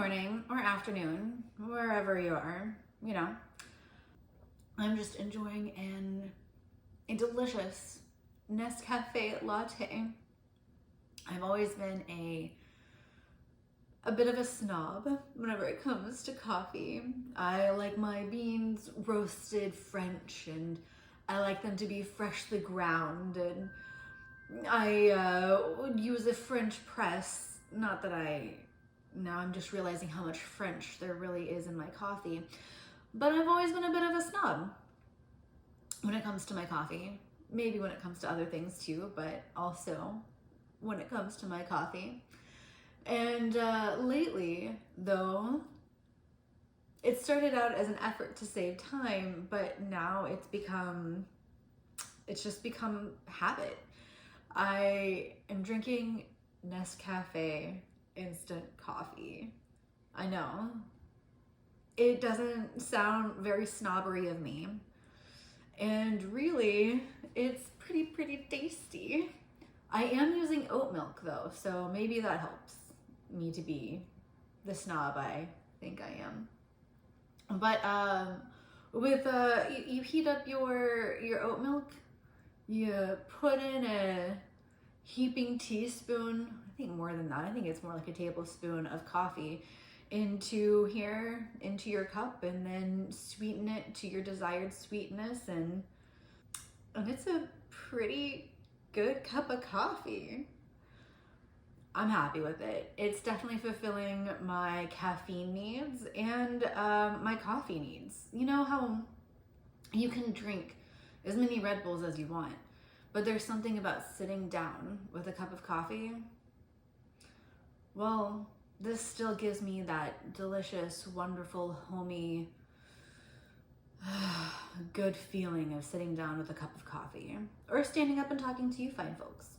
morning or afternoon, wherever you are, you know. I'm just enjoying a delicious Nescafe latte. I've always been a bit of a snob whenever it comes to coffee. I like my beans roasted French, and I like them to be freshly ground, and I would use a French press. Not that now I'm just realizing how much French there really is in my coffee, but I've always been a bit of a snob when it comes to my coffee. Maybe when it comes to other things too, but also when it comes to my coffee. And lately, though, it started out as an effort to save time, but now it's just become habit. I am drinking Nescafe instant coffee. I know. It doesn't sound very snobbery of me. And really, it's pretty tasty. I am using oat milk though, so maybe that helps me to be the snob I think I am. But you heat up your oat milk, you put in a heaping teaspoon, I think more than that, I think it's more like a tablespoon of coffee into your cup, and then sweeten it to your desired sweetness, and it's a pretty good cup of coffee. I'm happy with it. It's definitely fulfilling my caffeine needs and my coffee needs. You know how you can drink as many Red Bulls as you want, but there's something about sitting down with a cup of coffee. Well, this still gives me that delicious, wonderful, homey, good feeling of sitting down with a cup of coffee or standing up and talking to you fine folks.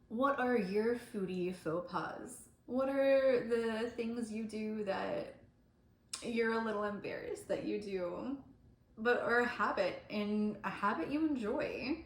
What are your foodie faux pas? What are the things you do that you're a little embarrassed that you do, but are a habit, and a habit you enjoy?